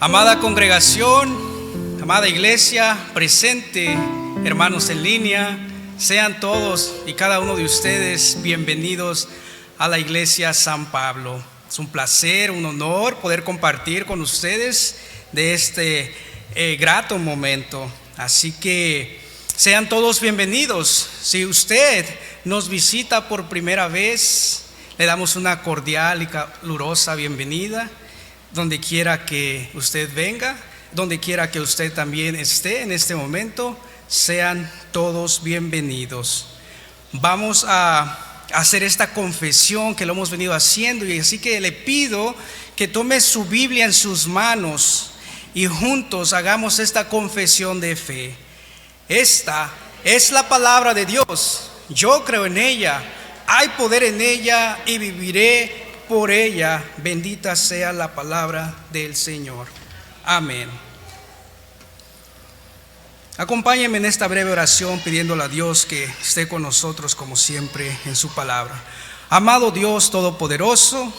Amada congregación, amada iglesia presente, hermanos en línea, sean todos y cada uno de ustedes bienvenidos a la iglesia San Pablo. Es un placer, un honor poder compartir con ustedes de este grato momento. Así que sean todos bienvenidos. Si usted nos visita por primera vez, le damos una cordial y calurosa bienvenida. Donde quiera que usted venga, donde quiera que usted también esté en este momento, sean todos bienvenidos. Vamos a hacer esta confesión que lo hemos venido haciendo, y así que le pido que tome su Biblia en sus manos y juntos hagamos esta confesión de fe. Esta es la palabra de Dios. Yo creo en ella, hay poder en ella y viviré por ella. Bendita sea la palabra del Señor. Amén. Acompáñenme en esta breve oración pidiéndole a Dios que esté con nosotros como siempre en su palabra. Amado Dios Todopoderoso,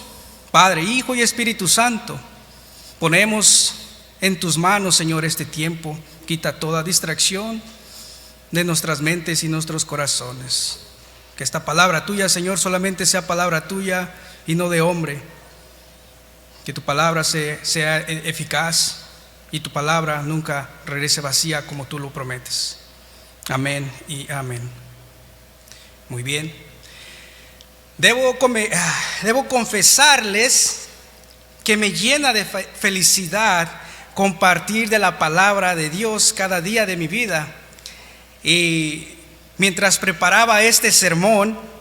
Padre, Hijo y Espíritu Santo, ponemos en tus manos, Señor, este tiempo. Quita toda distracción de nuestras mentes y nuestros corazones. Que esta palabra tuya, Señor, solamente sea palabra tuya y no de hombre. Que tu palabra sea eficaz y tu palabra nunca regrese vacía como tú lo prometes. Amén y amén. Muy bien. Debo confesarles que me llena de felicidad compartir de la palabra de Dios cada día de mi vida. Y mientras preparaba este sermón,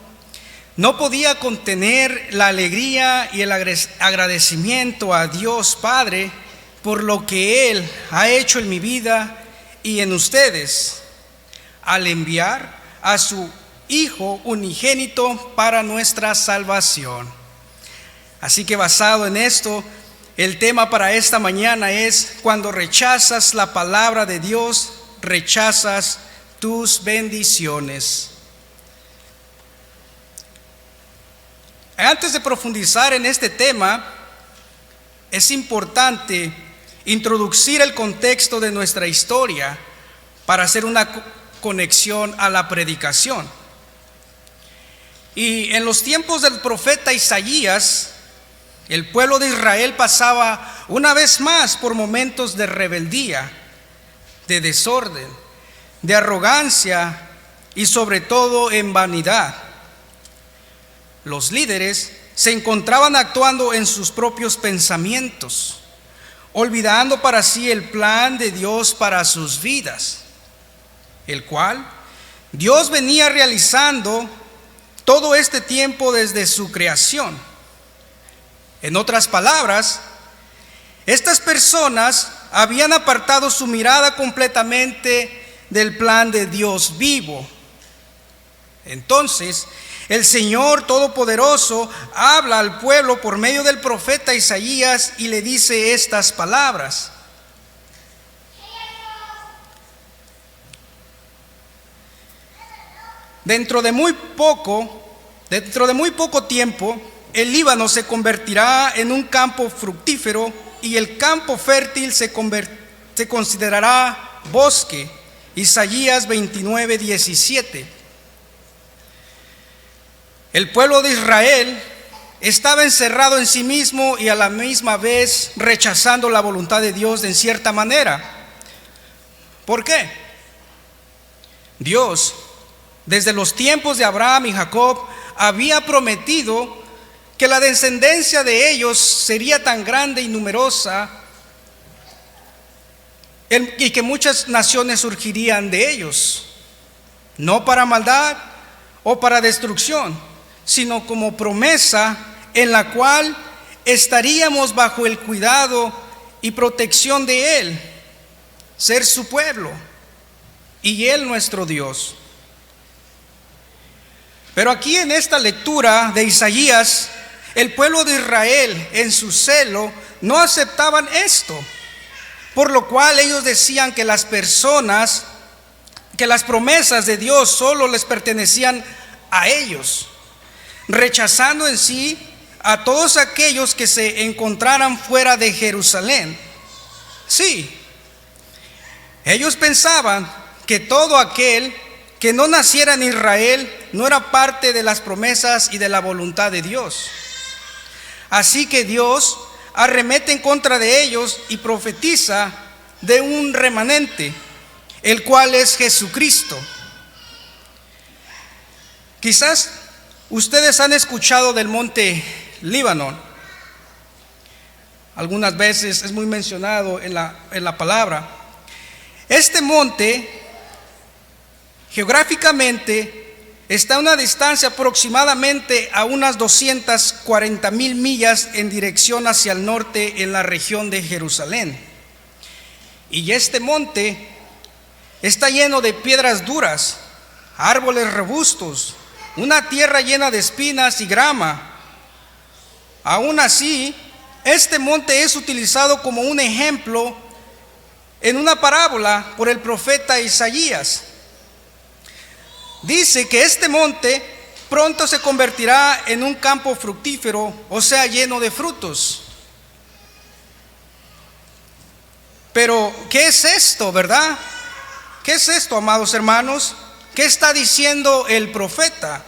no podía contener la alegría y el agradecimiento a Dios Padre por lo que Él ha hecho en mi vida y en ustedes, al enviar a su Hijo unigénito para nuestra salvación. Así que basado en esto, el tema para esta mañana es: cuando rechazas la palabra de Dios, rechazas tus bendiciones. Antes de profundizar en este tema, es importante introducir el contexto de nuestra historia para hacer una conexión a la predicación. Y en los tiempos del profeta Isaías, el pueblo de Israel pasaba una vez más por momentos de rebeldía, de desorden, de arrogancia y sobre todo en vanidad. Los líderes se encontraban actuando en sus propios pensamientos, olvidando para sí el plan de Dios para sus vidas, el cual Dios venía realizando todo este tiempo desde su creación. En otras palabras, estas personas habían apartado su mirada completamente del plan de Dios vivo. Entonces, el Señor Todopoderoso habla al pueblo por medio del profeta Isaías y le dice estas palabras: Dentro de muy poco tiempo, el Líbano se convertirá en un campo fructífero y el campo fértil se considerará bosque. Isaías 29:17. El pueblo de Israel estaba encerrado en sí mismo y a la misma vez rechazando la voluntad de Dios en cierta manera. ¿Por qué? Dios, desde los tiempos de Abraham y Jacob, había prometido que la descendencia de ellos sería tan grande y numerosa y que muchas naciones surgirían de ellos, no para maldad o para destrucción, sino como promesa en la cual estaríamos bajo el cuidado y protección de Él, ser su pueblo y Él nuestro Dios. Pero aquí en esta lectura de Isaías, el pueblo de Israel en su celo no aceptaban esto, por lo cual ellos decían que las promesas de Dios solo les pertenecían a ellos, rechazando en sí a todos aquellos que se encontraran fuera de Jerusalén. Sí, ellos pensaban que todo aquel que no naciera en Israel no era parte de las promesas y de la voluntad de Dios. Así que Dios arremete en contra de ellos y profetiza de un remanente, el cual es Jesucristo. Quizás ustedes han escuchado del monte Líbano. Algunas veces es muy mencionado en la palabra. Este monte, geográficamente, está a una distancia aproximadamente a unas 240,000 millas en dirección hacia el norte en la región de Jerusalén. Y este monte está lleno de piedras duras, árboles robustos, una tierra llena de espinas y grama. Aún así, este monte es utilizado como un ejemplo en una parábola por el profeta Isaías. Dice que este monte pronto se convertirá en un campo fructífero, o sea, lleno de frutos. Pero, ¿qué es esto, verdad? ¿Qué es esto, amados hermanos? ¿Qué está diciendo el profeta?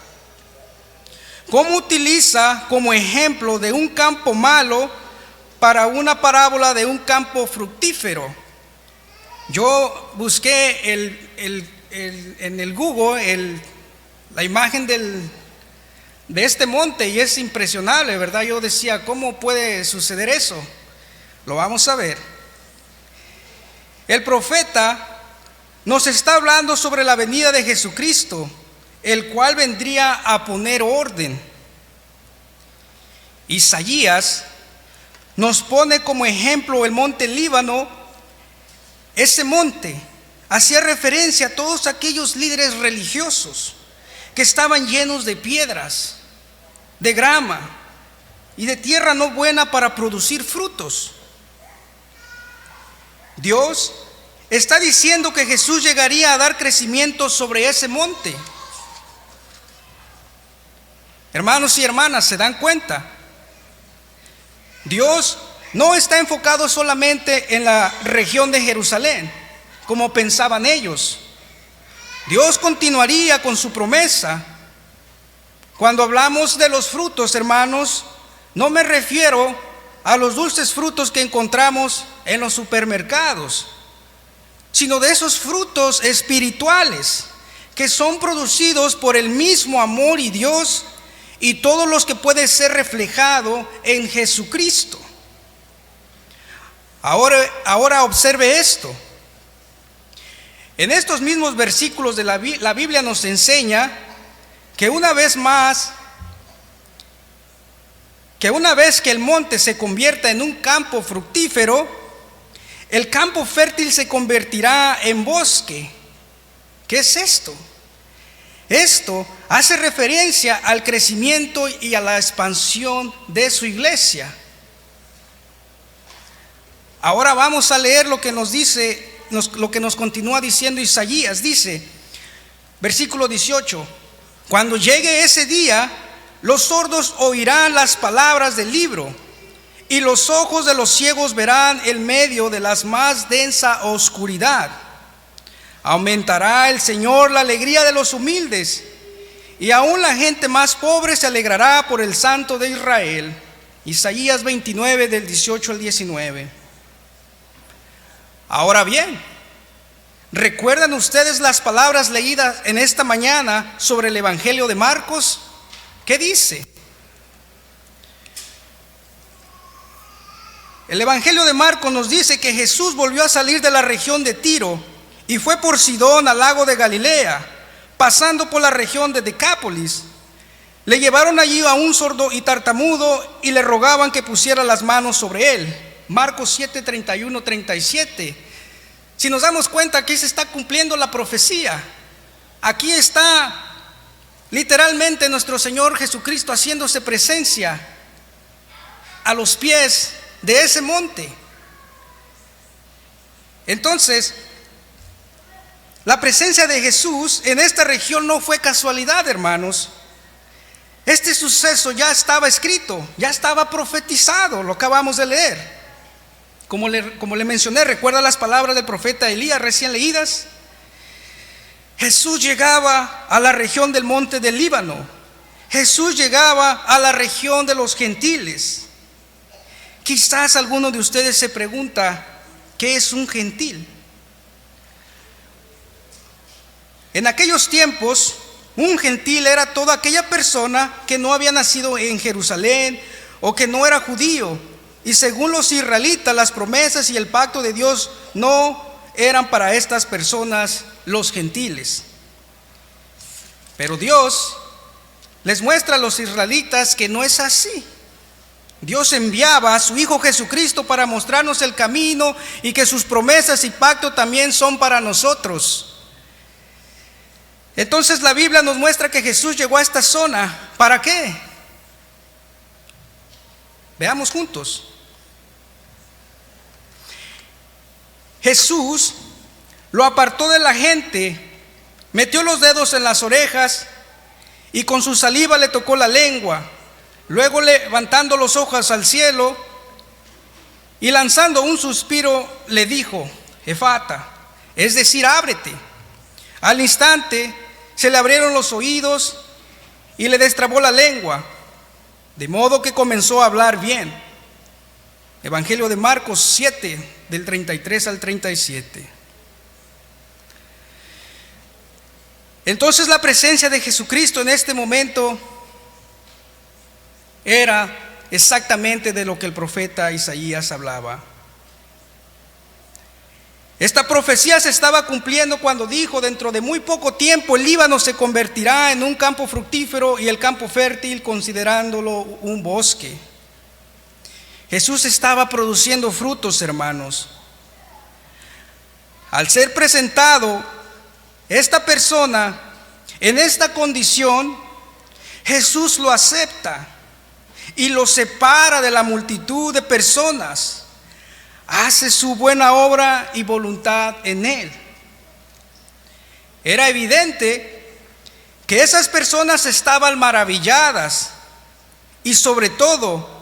¿Cómo utiliza como ejemplo de un campo malo para una parábola de un campo fructífero? Yo busqué en el Google la imagen de este monte y es impresionante, ¿verdad? Yo decía, ¿cómo puede suceder eso? Lo vamos a ver. El profeta nos está hablando sobre la venida de Jesucristo, el cual vendría a poner orden. Isaías nos pone como ejemplo el monte Líbano. Ese monte hacía referencia a todos aquellos líderes religiosos que estaban llenos de piedras, de grama y de tierra no buena para producir frutos. Dios está diciendo que Jesús llegaría a dar crecimiento sobre ese monte. Hermanos y hermanas, ¿se dan cuenta? Dios no está enfocado solamente en la región de Jerusalén, como pensaban ellos. Dios continuaría con su promesa. Cuando hablamos de los frutos, hermanos, no me refiero a los dulces frutos que encontramos en los supermercados, sino de esos frutos espirituales que son producidos por el mismo amor y Dios y todos los que pueden ser reflejados en Jesucristo. Ahora observe esto. En estos mismos versículos de la Biblia nos enseña que una vez que el monte se convierta en un campo fructífero, el campo fértil se convertirá en bosque. ¿Qué es esto? Esto hace referencia al crecimiento y a la expansión de su iglesia. Ahora vamos a leer lo que nos dice, lo que nos continúa diciendo Isaías. Dice, versículo 18: cuando llegue ese día, los sordos oirán las palabras del libro, y los ojos de los ciegos verán en medio de la más densa oscuridad. Aumentará el Señor la alegría de los humildes, y aún la gente más pobre se alegrará por el Santo de Israel. Isaías 29, del 18 al 19. Ahora bien, ¿recuerdan ustedes las palabras leídas en esta mañana sobre el Evangelio de Marcos? ¿Qué dice? El Evangelio de Marcos nos dice que Jesús volvió a salir de la región de Tiro y fue por Sidón al lago de Galilea, pasando por la región de Decápolis. Le llevaron allí a un sordo y tartamudo y le rogaban que pusiera las manos sobre él. Marcos 7, 31, 37. Si nos damos cuenta, aquí se está cumpliendo la profecía. Aquí está literalmente nuestro Señor Jesucristo haciéndose presencia a los pies de ese monte. Entonces, la presencia de Jesús en esta región no fue casualidad, hermanos. Este suceso ya estaba escrito, ya estaba profetizado, lo acabamos de leer. Como le mencioné, recuerda las palabras del profeta Elías recién leídas. Jesús llegaba a la región del monte del Líbano. Jesús llegaba a la región de los gentiles. Quizás alguno de ustedes se pregunta, ¿qué es un gentil? En aquellos tiempos, un gentil era toda aquella persona que no había nacido en Jerusalén o que no era judío. Y según los israelitas, las promesas y el pacto de Dios no eran para estas personas, los gentiles. Pero Dios les muestra a los israelitas que no es así. Dios enviaba a su Hijo Jesucristo para mostrarnos el camino y que sus promesas y pacto también son para nosotros. Entonces la Biblia nos muestra que Jesús llegó a esta zona. ¿Para qué? Veamos juntos. Jesús lo apartó de la gente, metió los dedos en las orejas y con su saliva le tocó la lengua. Luego, levantando los ojos al cielo y lanzando un suspiro, le dijo: Efata, es decir, ábrete. Al instante se le abrieron los oídos y le destrabó la lengua, de modo que comenzó a hablar bien. Evangelio de Marcos 7, del 33 al 37. Entonces la presencia de Jesucristo en este momento era exactamente de lo que el profeta Isaías hablaba. Esta profecía se estaba cumpliendo cuando dijo: dentro de muy poco tiempo el Líbano se convertirá en un campo fructífero y el campo fértil considerándolo un bosque. Jesús estaba produciendo frutos, hermanos. Al ser presentado esta persona en esta condición, Jesús lo acepta y lo separa de la multitud de personas. Hace su buena obra y voluntad en él. Era evidente que esas personas estaban maravilladas y sobre todo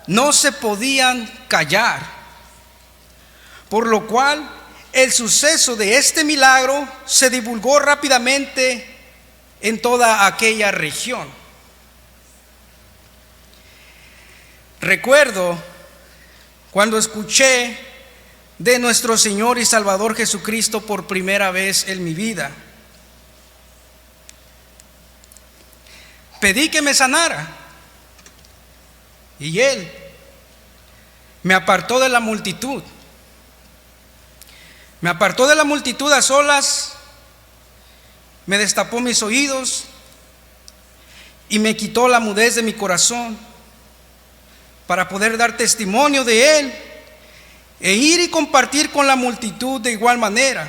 no se podían callar, por lo cual el suceso de este milagro se divulgó rápidamente en toda aquella región. Recuerdo cuando escuché de nuestro Señor y Salvador Jesucristo por primera vez en mi vida. Pedí que me sanara y Él me apartó de la multitud. Me apartó de la multitud a solas, me destapó mis oídos y me quitó la mudez de mi corazón para poder dar testimonio de Él e ir y compartir con la multitud de igual manera.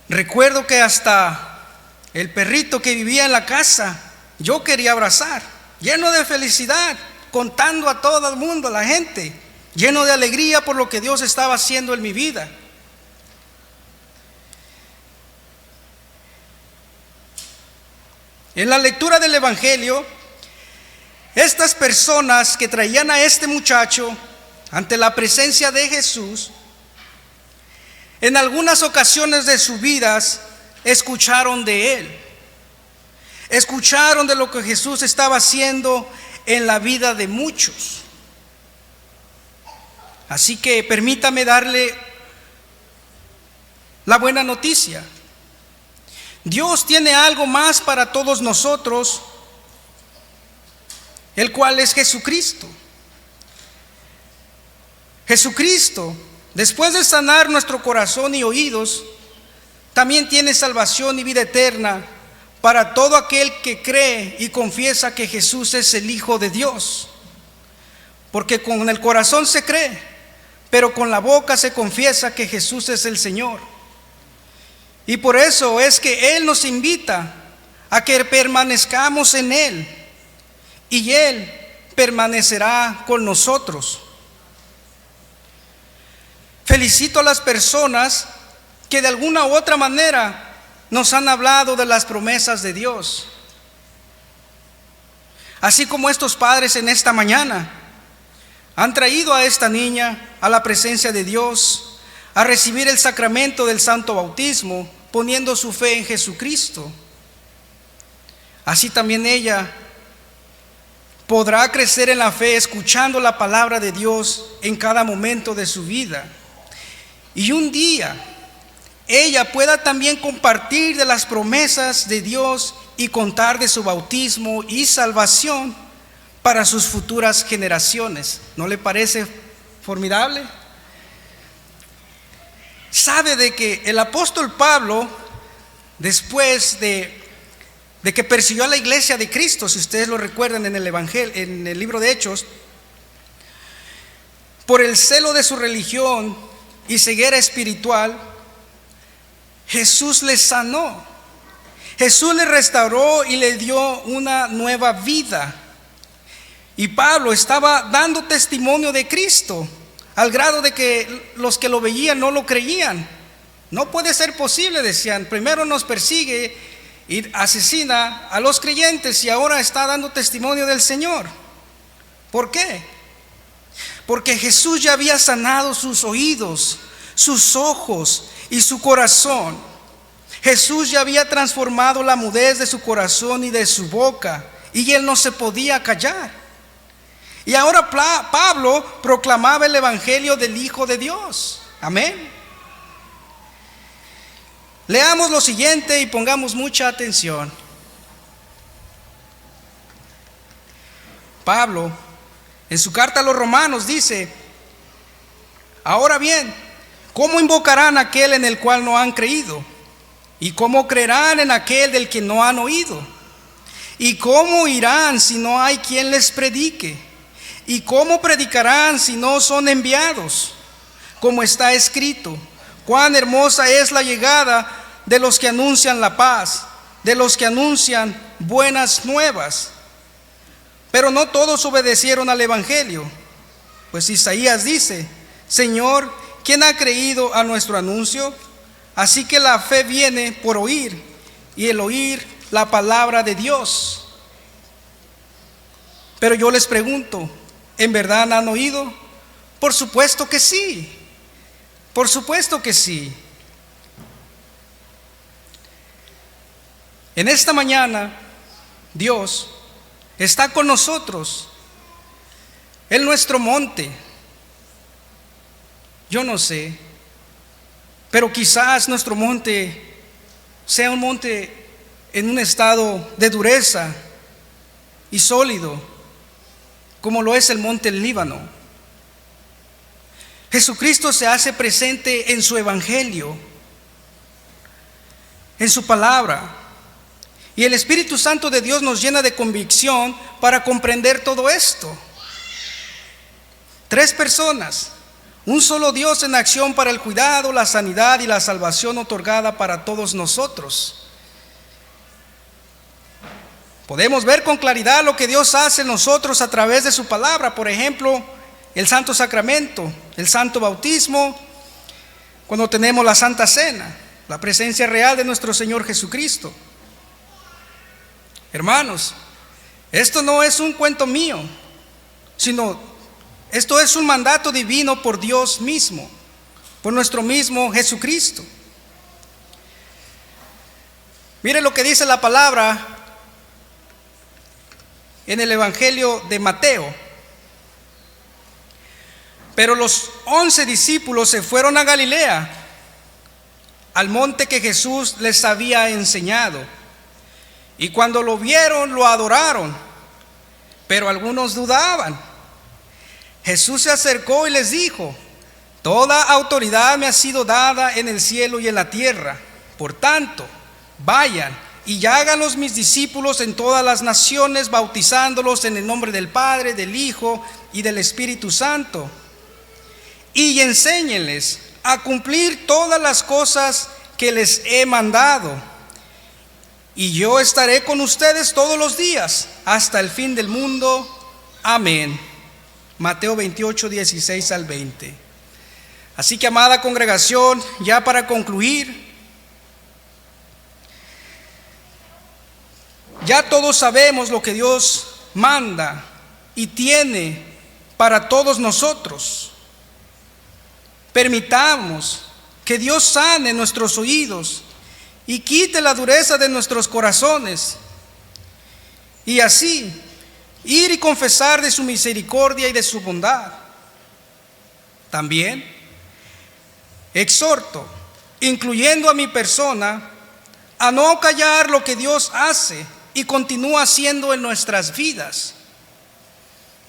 Recuerdo que hasta el perrito que vivía en la casa yo quería abrazar, lleno de felicidad, contando a todo el mundo, a la gente, lleno de alegría por lo que Dios estaba haciendo en mi vida. En la lectura del Evangelio, estas personas que traían a este muchacho ante la presencia de Jesús, en algunas ocasiones de sus vidas escucharon de él, escucharon de lo que Jesús estaba haciendo en la vida de muchos. Así que permítame darle la buena noticia. Dios tiene algo más para todos nosotros, el cual es Jesucristo. Jesucristo, después de sanar nuestro corazón y oídos, también tiene salvación y vida eterna para todo aquel que cree y confiesa que Jesús es el Hijo de Dios. Porque con el corazón se cree, pero con la boca se confiesa que Jesús es el Señor. Y por eso es que Él nos invita a que permanezcamos en Él y Él permanecerá con nosotros. Felicito a las personas que de alguna u otra manera nos han hablado de las promesas de Dios. Así como estos padres en esta mañana han traído a esta niña a la presencia de Dios, a recibir el sacramento del santo bautismo, poniendo su fe en Jesucristo. Así también ella podrá crecer en la fe escuchando la palabra de Dios en cada momento de su vida. Y un día ella pueda también compartir de las promesas de Dios y contar de su bautismo y salvación para sus futuras generaciones. ¿No le parece formidable? Sabe de que el apóstol Pablo, después de que persiguió a la iglesia de Cristo, si ustedes lo recuerdan en el Evangelio, en el libro de Hechos, por el celo de su religión y ceguera espiritual, Jesús le sanó. Jesús le restauró y le dio una nueva vida. Y Pablo estaba dando testimonio de Cristo, al grado de que los que lo veían no lo creían. No puede ser posible, decían, primero nos persigue y asesina a los creyentes y ahora está dando testimonio del Señor. ¿Por qué? Porque Jesús ya había sanado sus oídos, sus ojos y su corazón. Jesús ya había transformado la mudez de su corazón y de su boca, y él no se podía callar. Y ahora Pablo proclamaba el evangelio del Hijo de Dios. Amén. Leamos lo siguiente y pongamos mucha atención. Pablo, en su carta a los Romanos, dice: ahora bien, ¿cómo invocarán a aquel en el cual no han creído? ¿Y cómo creerán en aquel del que no han oído? ¿Y cómo irán si no hay quien les predique? ¿Y cómo predicarán si no son enviados? Como está escrito: cuán hermosa es la llegada de los que anuncian la paz, de los que anuncian buenas nuevas. Pero no todos obedecieron al evangelio, pues Isaías dice: Señor, ¿quién ha creído a nuestro anuncio? Así que la fe viene por oír, y el oír la palabra de Dios. Pero yo les pregunto, ¿en verdad han oído? Por supuesto que sí. Por supuesto que sí. En esta mañana, Dios está con nosotros en nuestro monte. Yo no sé, pero quizás nuestro monte sea un monte en un estado de dureza y sólido, como lo es el monte del Líbano. Jesucristo se hace presente en su evangelio, en su palabra, y el Espíritu Santo de Dios nos llena de convicción para comprender todo esto. 3 personas, un solo Dios en acción para el cuidado, la sanidad y la salvación otorgada para todos nosotros. Podemos ver con claridad lo que Dios hace en nosotros a través de su palabra. Por ejemplo, el santo sacramento, el santo bautismo, cuando tenemos la santa cena, la presencia real de nuestro Señor Jesucristo. Hermanos, esto no es un cuento mío, sino esto es un mandato divino por Dios mismo, por nuestro mismo Jesucristo. Mire lo que dice la palabra en el Evangelio de Mateo. Pero los 11 discípulos se fueron a Galilea, al monte que Jesús les había enseñado. Y cuando lo vieron, lo adoraron, pero algunos dudaban. Jesús se acercó y les dijo: toda autoridad me ha sido dada en el cielo y en la tierra. Por tanto, vayan y háganlos mis discípulos en todas las naciones, bautizándolos en el nombre del Padre, del Hijo y del Espíritu Santo. Y enséñenles a cumplir todas las cosas que les he mandado. Y yo estaré con ustedes todos los días, hasta el fin del mundo. Amén. Mateo 28, 16 al 20. Así que, amada congregación, ya para concluir, ya todos sabemos lo que Dios manda y tiene para todos nosotros. Permitamos que Dios sane nuestros oídos y quite la dureza de nuestros corazones, y así ir y confesar de su misericordia y de su bondad. También exhorto, incluyendo a mi persona, a no callar lo que Dios hace y continúa haciendo en nuestras vidas.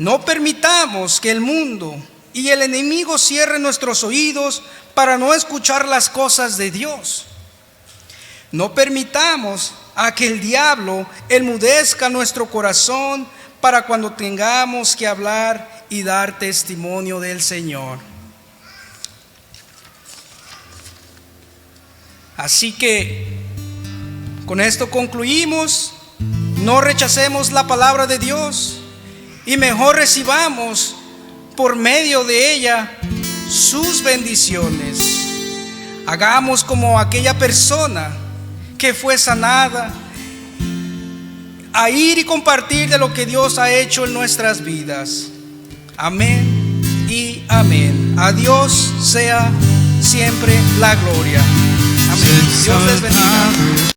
No permitamos que el mundo y el enemigo cierren nuestros oídos para no escuchar las cosas de Dios. No permitamos a que el diablo enmudezca nuestro corazón para cuando tengamos que hablar y dar testimonio del Señor. Así que con esto concluimos. No rechacemos la palabra de Dios y mejor recibamos por medio de ella sus bendiciones. Hagamos como aquella persona que fue sanada, a ir y compartir de lo que Dios ha hecho en nuestras vidas. Amén y amén. A Dios sea siempre la gloria. Amén. Dios les bendiga.